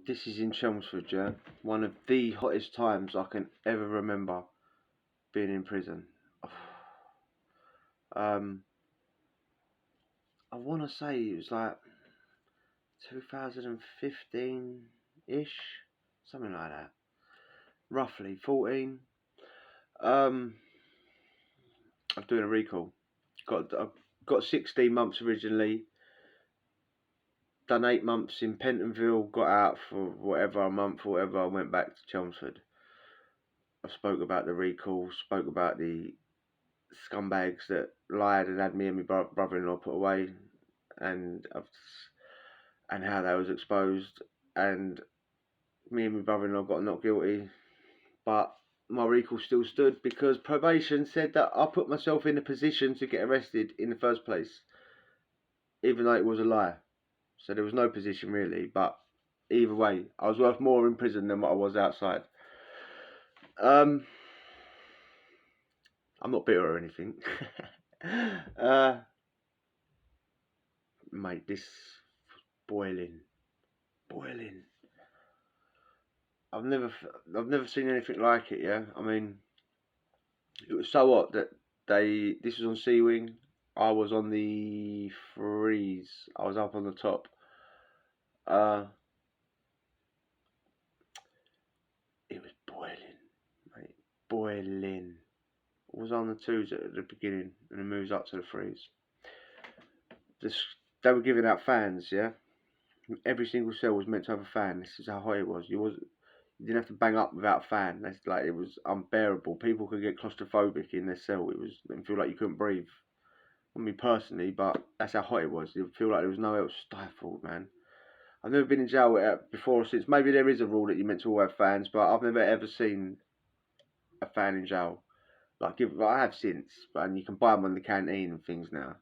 This is in Chelmsford, yeah. One of the hottest times I can ever remember being in prison. Um, I want to say it was like 2015-ish, something like that. Roughly 14. Um, I'm doing a recall. I've got 16 months originally. Done 8 months in Pentonville. Got out for whatever, a month or whatever. I went back to Chelmsford. I spoke about the recall. Spoke about the scumbags that lied and had me and my brother-in-law put away, and and how they was exposed, and me and my brother-in-law got not guilty, but my recall still stood because probation said that I put myself in a position to get arrested in the first place, even though it was a lie. So there was no position really, but either way, I was worth more in prison than what I was outside. I'm not bitter or anything. Mate, this boiling. I've never seen anything like it. Yeah, I mean, it was so hot that this was on C Wing. I was on the freeze. I was up on the top. Uh, it was boiling, mate, boiling. I was on the twos at the beginning, and it moves up to the freeze. They were giving out fans. Yeah, every single cell was meant to have a fan. This is how hot it was. You didn't have to bang up without a fan. That's like, it was unbearable. People could get claustrophobic in their cell. It feel like you couldn't breathe. I mean, personally, but that's how hot it was. You feel like there was nowhere else stifled, man. I've never been in jail before or since. Maybe there is a rule that you're meant to all have fans, but I've never ever seen a fan in jail. I have since, and you can buy them in the canteen and things now.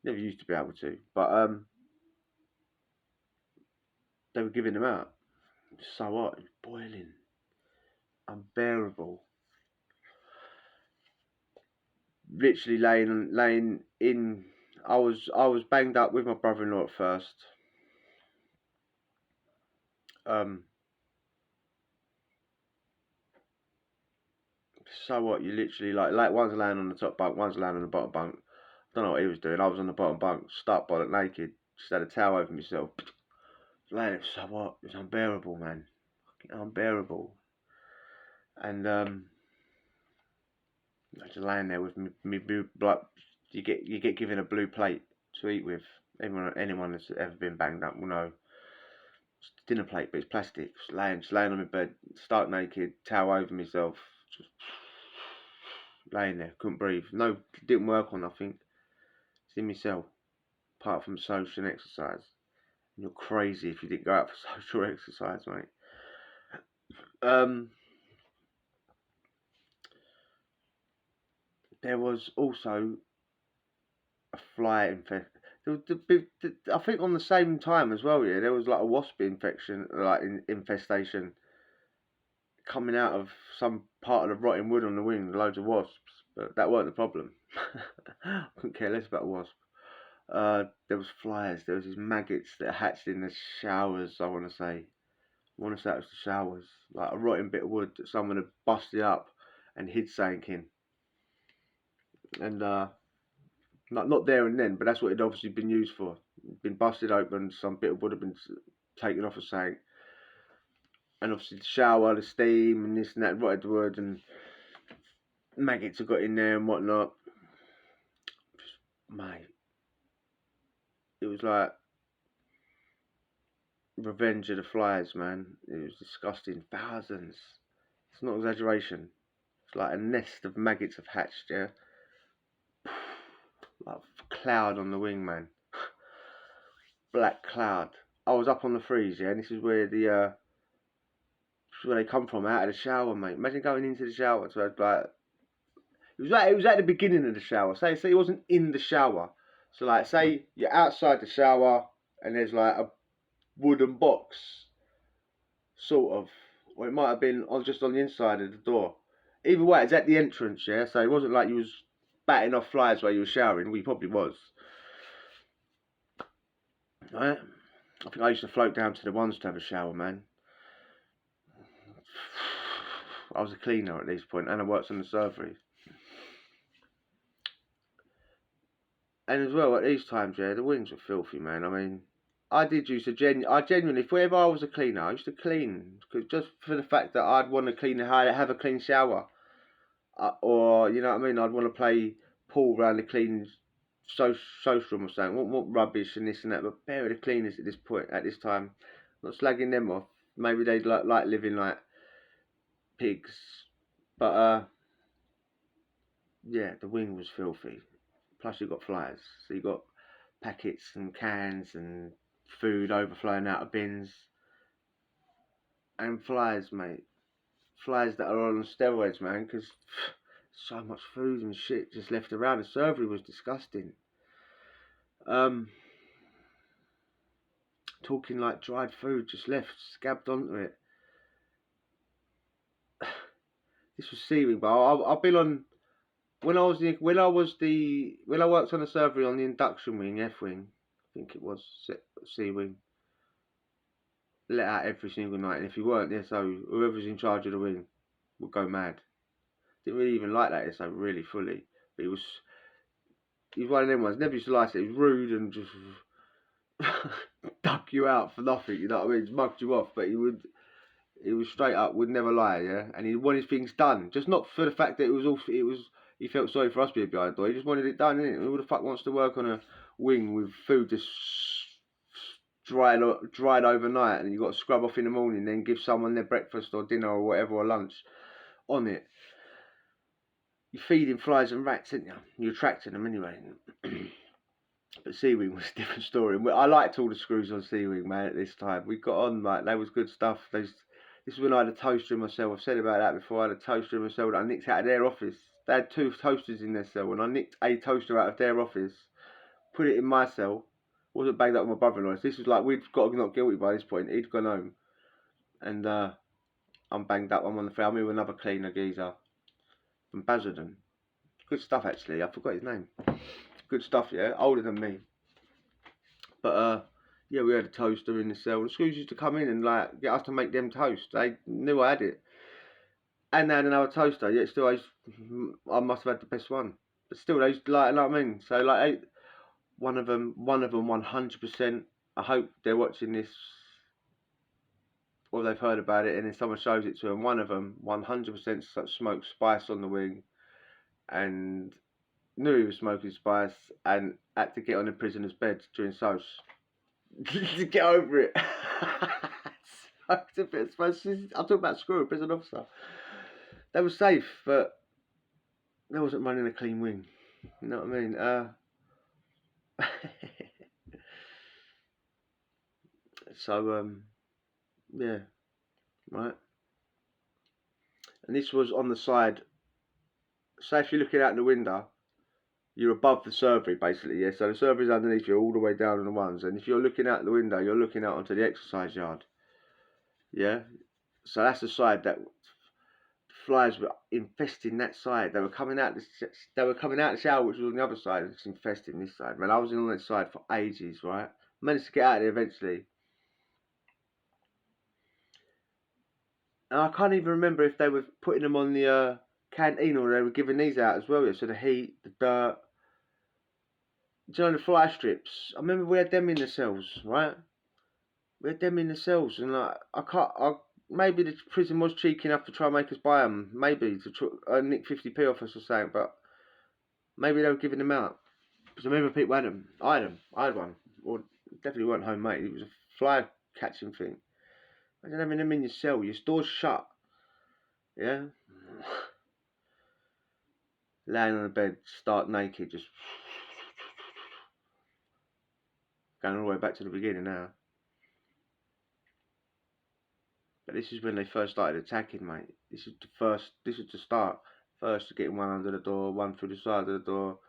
Never used to be able to, but they were giving them out. It was so hot, it was boiling, unbearable. Literally laying in. I was banged up with my brother-in-law at first. So what? You literally like one's laying on the top bunk, one's laying on the bottom bunk. I don't know what he was doing. I was on the bottom bunk, stark bollock naked, just had a towel over myself. Laying it, so what? It was unbearable, man. Fucking unbearable. And I was just laying there with me like, you get given a blue plate to eat with. Anyone that's ever been banged up will know. It's a dinner plate, but it's plastic. Just laying on my bed, stark naked, towel over myself, just laying there, couldn't breathe. No, didn't work on nothing. It's in my cell, apart from social and exercise. And you're crazy if you didn't go out for social exercise, mate. There was also a fly infection. I think on the same time as well, yeah, there was like a wasp infection, like infestation, coming out of some part of the rotting wood on the wing. Loads of wasps, but that weren't the problem. I couldn't care less about a wasp. There was flies. There was these maggots that hatched in the showers. I want to say it was the showers, like a rotting bit of wood that someone had busted up and hid something in, and not there and then, but that's what it'd obviously been used for. It'd been busted open, some bit of wood had been taken off of something, and obviously the shower, the steam, and this and that rotted wood, and maggots had got in there and whatnot. Mate, it was like Revenge of the Flies, man. It was disgusting. Thousands. It's not exaggeration. It's like a nest of maggots have hatched, yeah. Like a cloud on the wing, man. Black cloud. I was up on the freeze, yeah, and this is where they come from, out of the shower, mate. Imagine going into the shower. So like, it was at the beginning of the shower. Say it wasn't in the shower. So like, say you're outside the shower and there's like a wooden box, sort of, or it might have been just on the inside of the door. Either way, it's at the entrance, yeah. So it wasn't like you was batting off flies while you were showering. Well, you probably was, right? I think I used to float down to the ones to have a shower, man. I was a cleaner at this point, and I worked on the surgery. And as well, at these times, yeah, the wings were filthy, man. I mean, I did used to I genuinely, if ever I was a cleaner, I used to clean, cause just for the fact that I'd want to clean, have a clean shower, or you know what I mean. I'd want to play pool around the clean social room or something. What rubbish and this and that, but bear with the cleaners at this point, at this time, not slagging them off. Maybe they'd like living like pigs, but yeah, the wing was filthy. Plus you got flies, so you got packets and cans and food overflowing out of bins, and flies, mate. Flies that are on steroids, man, because so much food and shit just left around. The surgery was disgusting. Um, Talking like dried food just left, scabbed onto it. This was seaweed, but I've been on when I worked on the surgery on the induction wing, F wing, I think it was C wing. Let out every single night, and if you weren't there, so whoever's in charge of the wing would go mad. Didn't really even like that so really fully, but he was one of them ones. Never used to like it. He was rude and just dug you out for nothing. You know what I mean? Just mugged you off, but he was straight up, would never lie, yeah. And he wanted things done, just not for the fact that he felt sorry for us being behind the door. He just wanted it done, innit? Who the fuck wants to work on a wing with food just dried overnight, and you got to scrub off in the morning, then give someone their breakfast or dinner or whatever or lunch on it? You're feeding flies and rats, aren't you? You're attracting them anyway. But Seawing was a different story. I liked all the screws on Seawing, man, at this time. We got on, like, they was good stuff. This is when I had a toaster in my cell. I've said about that before. I had a toaster in my cell that I nicked out of their office. They had 2 toasters in their cell, and I nicked a toaster out of their office, put it in my cell. Wasn't banged up with my brother-in-law. This was like, we'd got not guilty by this point. He'd gone home. And I'm banged up. I'm on the floor. I'm with another cleaner geezer from Basildon. Good stuff, actually. I forgot his name. Good stuff, yeah. Older than me. But yeah, we had a toaster in the cell. The screws used to come in and like get us to make them toast. They knew I had it. And they had another toaster. Yet still, I must have had the best one. But still, they used to, like, you know what I mean. So like, one of them, 100%. I hope they're watching this, or they've heard about it, and then someone shows it to them. One of them, 100% smoked spice on the wing, and knew he was smoking spice, and had to get on the prisoner's bed during SOS to get over it. I'm talking about screw a prison officer. They were safe, but they wasn't running a clean wing. You know what I mean? So yeah, right. And this was on the side. Say if you're looking out the window, you're above the surgery basically, yeah. So the surgery's underneath you, all the way down on the ones. And if you're looking out the window, you're looking out onto the exercise yard. Yeah. So that's the side that flies were infesting that side. They were coming out the shower, which was on the other side, and it's infesting this side. Man, I was in on that side for ages, right? Managed to get out of there eventually. And I can't even remember if they were putting them on the canteen or they were giving these out as well. Yeah. So the heat, the dirt. Do you know the fly strips? I remember we had them in the cells, right? We had them in the cells, and like maybe the prison was cheeky enough to try and make us buy them. Maybe to nick 50p off us or something, but maybe they were giving them out. Because I remember people had them. I had one. Or definitely weren't homemade. It was a fly catching thing. Imagine having them in your cell. Your door's shut. Yeah. Laying on the bed, stark naked, just going all the way back to the beginning now. But this is when they first started attacking, mate. This is the start. First, getting one under the door, one through the side of the door,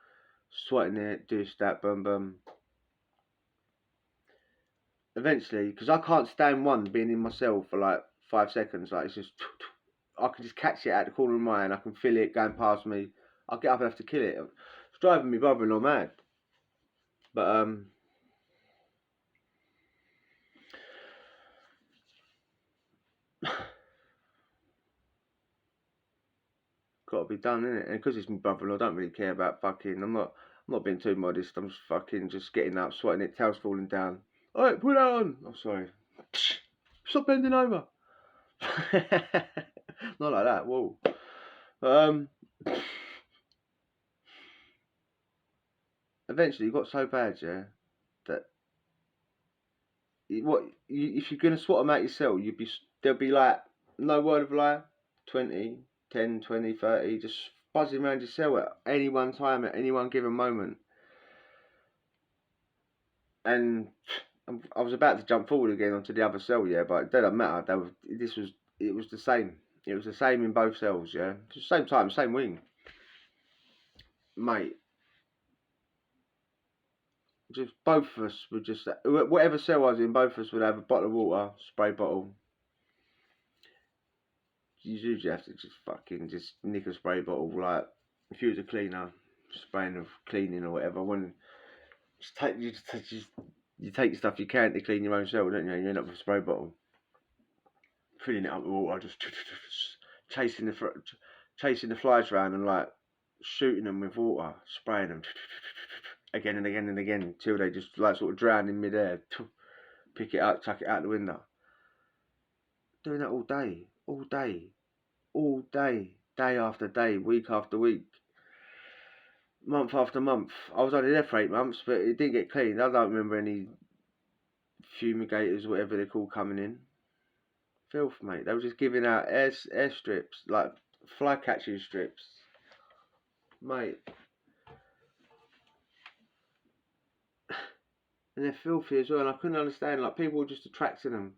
swatting it, this, that, boom, boom. Eventually, because I can't stand one being in my cell for like 5 seconds, like it's just, I can just catch it at the corner of my eye and I can feel it going past me. I'll get up and have to kill it. It's driving me brother-in-law mad. But Got to be done, innit? And because it's my brother-in-law, I don't really care about fucking. I'm not being too modest. I'm just fucking just getting up, sweating it, tails falling down. Alright, put that on. I'm sorry. Stop bending over. Not like that. Whoa. Eventually, it got so bad, yeah, that if you're gonna swat them out yourself, there'll be like, no word of lie, 20, 10, 20, 30, just buzzing around your cell at any one time, at any one given moment. And I was about to jump forward again onto the other cell, yeah, but it doesn't matter. It was the same. It was the same in both cells, yeah. Same time, same wing, mate. Just both of us would just, whatever cell I was in, both of us would have a bottle of water, spray bottle. You usually have to just fucking just nick a spray bottle, like if you was a cleaner, spraying of cleaning or whatever. When you take stuff you can to clean your own cell, don't you? You end up with a spray bottle, filling it up with water, just chasing the flies around and like shooting them with water, spraying them again and again and again until they just like sort of drown in midair. Pick it up, chuck it out the window. Doing that all day, all day, all day, day after day, week after week, month after month. I was only there for 8 months, but it didn't get cleaned. I don't remember any fumigators, whatever they're called, coming in. Filth, mate. They were just giving out air strips, like fly catching strips, mate. And they're filthy as well. And I couldn't understand. Like, people were just attracting them.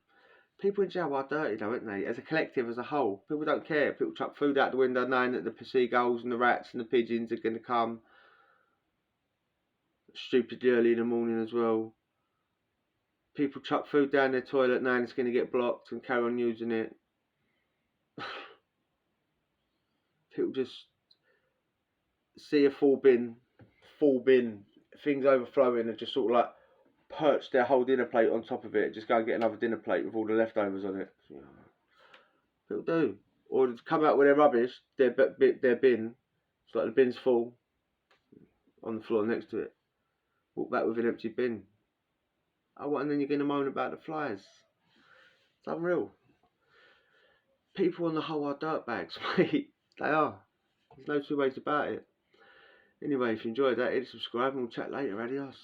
People in jail are dirty, though, aren't they? As a collective, as a whole, people don't care. People chuck food out the window, knowing that the seagulls and the rats and the pigeons are going to come stupidly early in the morning as well. People chuck food down their toilet knowing it's going to get blocked and carry on using it. People just see a full bin, things overflowing, and just sort of like perch their whole dinner plate on top of it. Just go and get another dinner plate with all the leftovers on it. People do. Or just come out with their rubbish, their bin. It's like the bin's full on the floor next to it. Walk back with an empty bin. Oh, and then you're going to moan about the flies. It's unreal. People on the whole are dirtbags, mate. They are. There's no two ways about it. Anyway, if you enjoyed that, hit subscribe and we'll chat later. Adios.